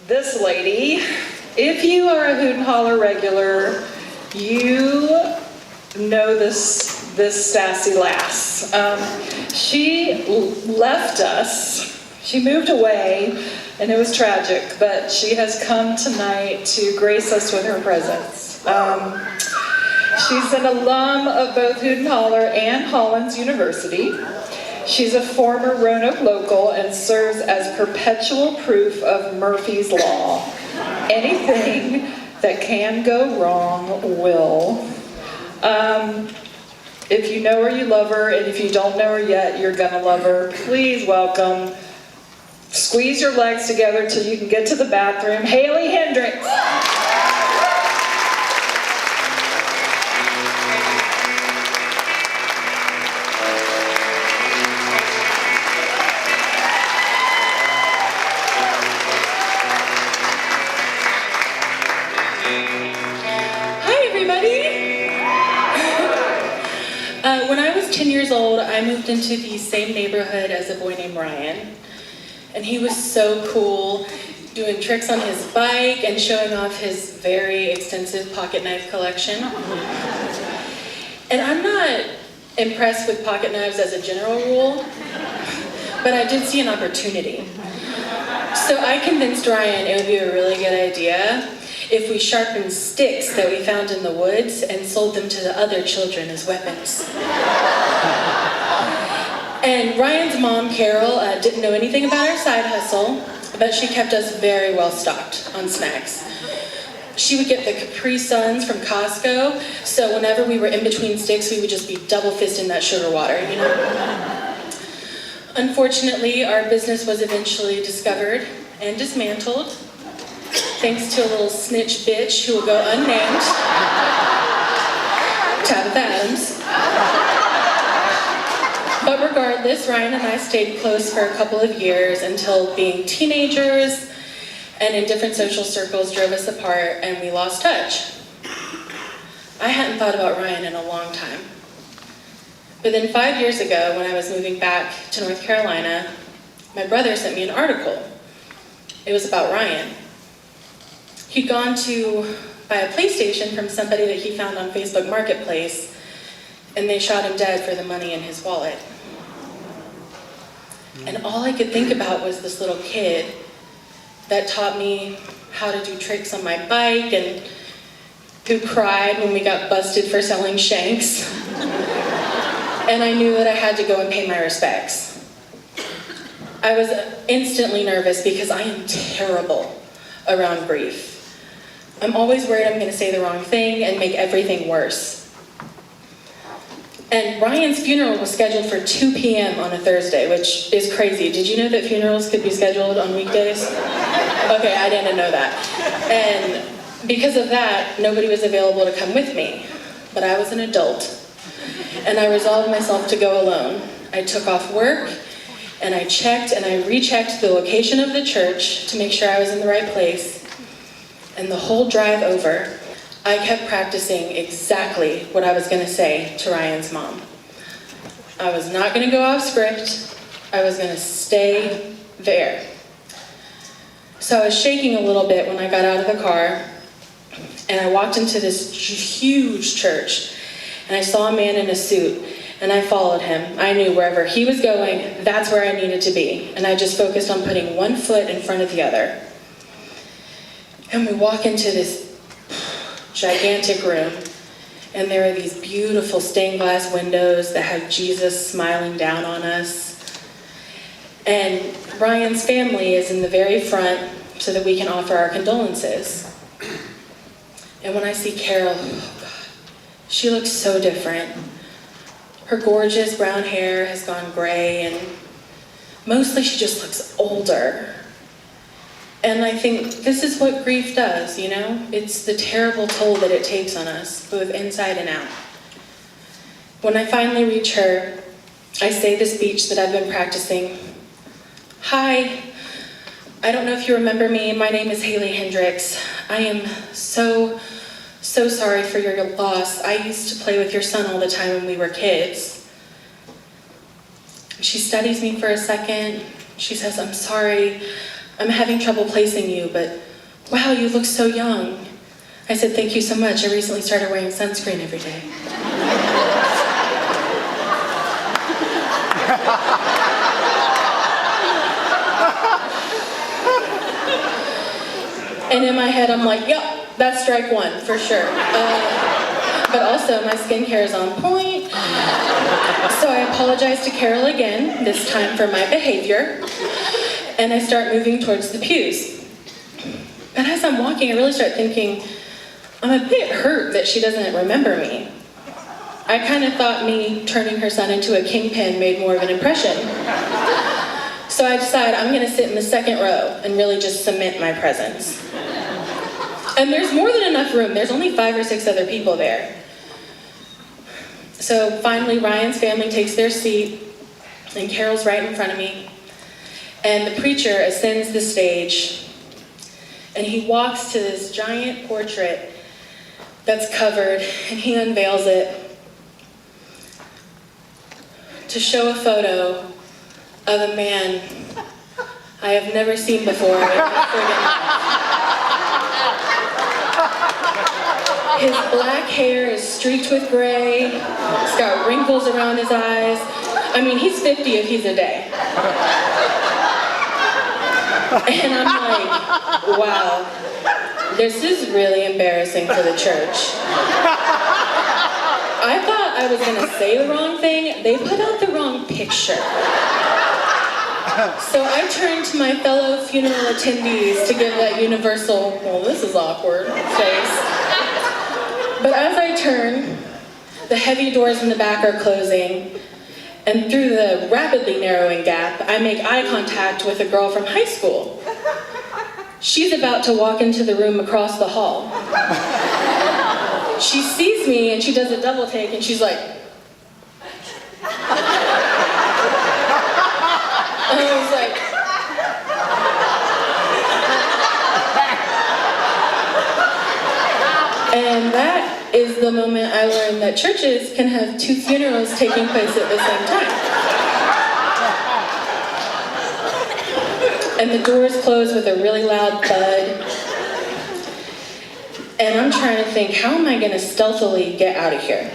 this lady. If you are a Hoot and Holler regular, you know this sassy lass. She left us. She moved away, and it was tragic, but she has come tonight to grace us with her presence. She's an alum of both Hoot and Holler and Hollins University. She's a former Roanoke local and serves as perpetual proof of Murphy's Law. Anything that can go wrong will. If you know her, you love her, and if you don't know her yet, you're gonna love her. Please welcome, squeeze your legs together till you can get to the bathroom, Hailey Hendrix. When I was 10 years old, I moved into the same neighborhood as a boy named Ryan. And he was so cool, doing tricks on his bike and showing off his very extensive pocket knife collection. And I'm not impressed with pocket knives as a general rule, but I did see an opportunity. So I convinced Ryan it would be a really good idea if we sharpened sticks that we found in the woods and sold them to the other children as weapons. And Ryan's mom, Carol, didn't know anything about our side hustle, but she kept us very well stocked on snacks. She would get the Capri Suns from Costco, so whenever we were in between sticks, we would just be double fisting that sugar water, you know? Unfortunately, our business was eventually discovered and dismantled, thanks to a little snitch bitch who will go unnamed, Tabitha Adams. But regardless, Ryan and I stayed close for a couple of years until being teenagers and in different social circles drove us apart and we lost touch. I hadn't thought about Ryan in a long time. But then 5 years ago, when I was moving back to North Carolina, my brother sent me an article. It was about Ryan. He'd gone to buy a PlayStation from somebody that he found on Facebook Marketplace, and they shot him dead for the money in his wallet. And all I could think about was this little kid that taught me how to do tricks on my bike and who cried when we got busted for selling shanks. And I knew that I had to go and pay my respects. I was instantly nervous because I am terrible around grief. I'm always worried I'm going to say the wrong thing and make everything worse. And Ryan's funeral was scheduled for 2 p.m. on a Thursday, which is crazy. Did you know that funerals could be scheduled on weekdays? Okay, I didn't know that. And because of that, nobody was available to come with me. But I was an adult, and I resolved myself to go alone. I took off work, and I checked and I rechecked the location of the church to make sure I was in the right place. And the whole drive over, I kept practicing exactly what I was going to say to Ryan's mom. I was not going to go off script. I was going to stay there. So I was shaking a little bit when I got out of the car, and I walked into this huge church, and I saw a man in a suit, and I followed him. I knew wherever he was going, that's where I needed to be, and I just focused on putting one foot in front of the other. And we walk into this gigantic room, and there are these beautiful stained glass windows that have Jesus smiling down on us. And Ryan's family is in the very front so that we can offer our condolences. And when I see Carol, oh God, she looks so different. Her gorgeous brown hair has gone gray, and mostly she just looks older. And I think this is what grief does, you know? It's the terrible toll that it takes on us, both inside and out. When I finally reach her, I say the speech that I've been practicing. Hi, I don't know if you remember me. My name is Hailey Hendrix. I am so sorry for your loss. I used to play with your son all the time when we were kids. She studies me for a second. She says, I'm sorry. I'm having trouble placing you, but wow, you look so young. I said, thank you so much. I recently started wearing sunscreen every day. And in my head, I'm like, yep, that's strike one, for sure. But also, my skincare is on point. So I apologize to Carol again, this time for my behavior. And I start moving towards the pews. And as I'm walking, I really start thinking, I'm a bit hurt that she doesn't remember me. I kind of thought me turning her son into a kingpin made more of an impression. So I decide I'm gonna sit in the second row and really just cement my presence. And there's more than enough room. There's only 5 or 6 other people there. So finally, Ryan's family takes their seat, and Carol's right in front of me. And the preacher ascends the stage, and he walks to this giant portrait that's covered, and he unveils it to show a photo of a man I have never seen before in my friggin' life. His black hair is streaked with gray. He's got wrinkles around his eyes. I mean, he's 50 if he's a day. And I'm like, wow, this is really embarrassing for the church. I thought I was gonna say the wrong thing. They put out the wrong picture. So I turned to my fellow funeral attendees to give that universal, well, this is awkward face. But as I turn, the heavy doors in the back are closing, and through the rapidly narrowing gap, I make eye contact with a girl from high school. She's about to walk into the room across the hall. She sees me and she does a double take and she's like, and I was like, and that is the moment I learned that churches can have 2 funerals taking place at the same time. And the doors close with a really loud thud. And I'm trying to think, how am I going to stealthily get out of here?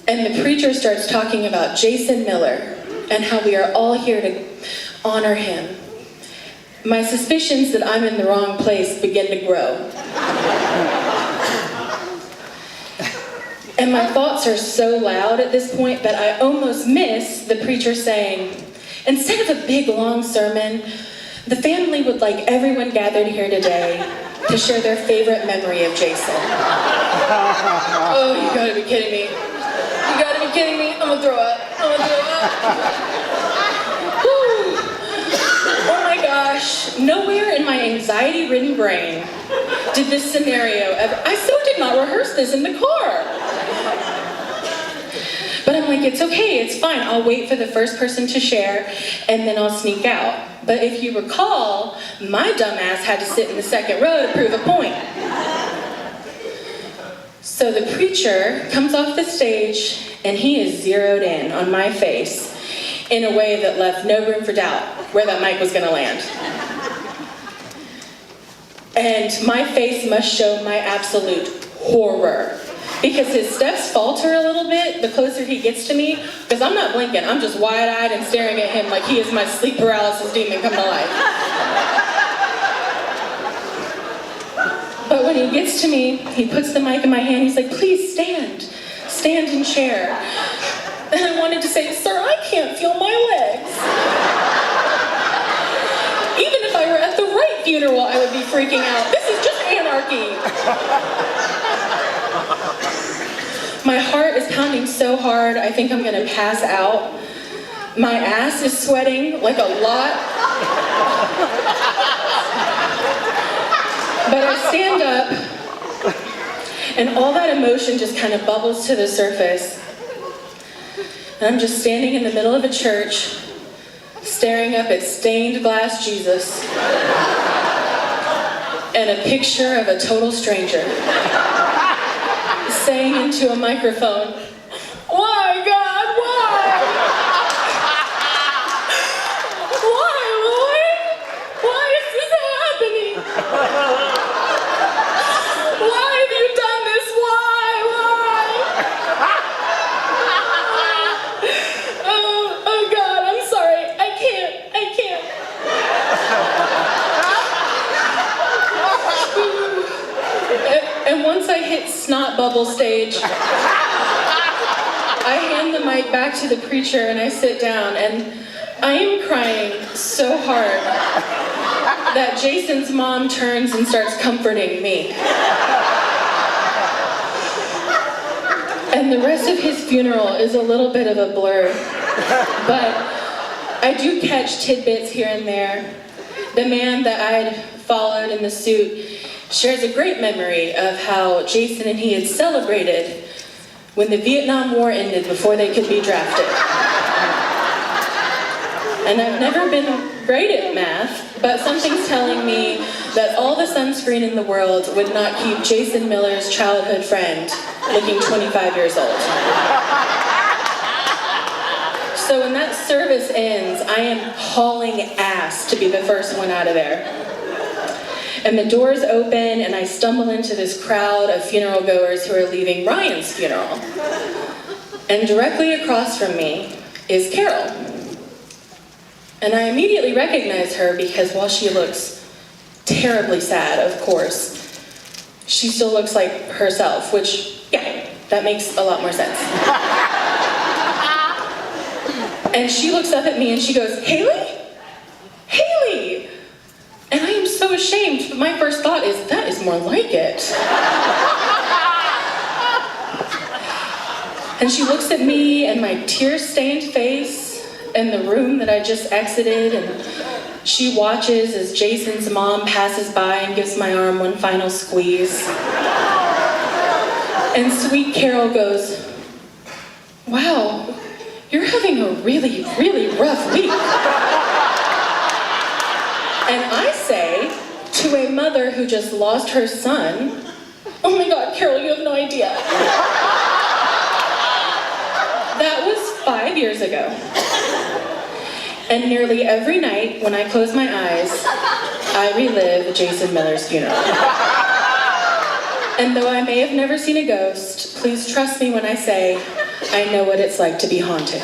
And the preacher starts talking about Jason Miller and how we are all here to honor him. My suspicions that I'm in the wrong place begin to grow. And my thoughts are so loud at this point that I almost miss the preacher saying, instead of a big long sermon, the family would like everyone gathered here today to share their favorite memory of Jason. Oh, you gotta be kidding me. You gotta be kidding me. I'm gonna throw up. Whew. Oh my gosh. Nowhere in my anxiety-ridden brain did this scenario ever... I so did not rehearse this in the car. But I'm like, it's okay, it's fine. I'll wait for the first person to share, and then I'll sneak out. But if you recall, my dumbass had to sit in the second row to prove a point. So the preacher comes off the stage, and he is zeroed in on my face in a way that left no room for doubt where that mic was gonna land. And my face must show my absolute horror. Because his steps falter a little bit the closer he gets to me, because I'm not blinking, I'm just wide-eyed and staring at him like he is my sleep paralysis demon come to life. But when he gets to me, he puts the mic in my hand, he's like, please stand and share. And I wanted to say, sir, I can't feel my legs. Even if I were at the right funeral, I would be freaking out. This is just anarchy. My heart is pounding so hard, I think I'm gonna pass out. My ass is sweating like a lot. But I stand up, and all that emotion just kind of bubbles to the surface. And I'm just standing in the middle of a church, staring up at stained glass Jesus, and a picture of a total stranger. Saying into a microphone, why, God, why? Why, Lord? not bubble stage. I hand the mic back to the preacher and I sit down, and I am crying so hard that Jason's mom turns and starts comforting me. And the rest of his funeral is a little bit of a blur, but I do catch tidbits here and there. The man that I had followed in the suit shares a great memory of how Jason and he had celebrated when the Vietnam War ended before they could be drafted. And I've never been great at math, but something's telling me that all the sunscreen in the world would not keep Jason Miller's childhood friend looking 25 years old. So when that service ends, I am hauling ass to be the first one out of there. And the doors open, and I stumble into this crowd of funeral goers who are leaving Ryan's funeral. And directly across from me is Carol. And I immediately recognize her because while she looks terribly sad, of course, she still looks like herself, which, yeah, that makes a lot more sense. And she looks up at me and she goes, "Hailey? Hailey!" And I am so ashamed, but my first thought is, that is more like it. And she looks at me and my tear-stained face and the room that I just exited, and she watches as Jason's mom passes by and gives my arm one final squeeze. And sweet Carol goes, "Wow, you're having a really, really rough week." And I say, to a mother who just lost her son, "Oh my God, Carol, you have no idea." That was 5 years ago. And nearly every night when I close my eyes, I relive Jason Miller's funeral. And though I may have never seen a ghost, please trust me when I say I know what it's like to be haunted.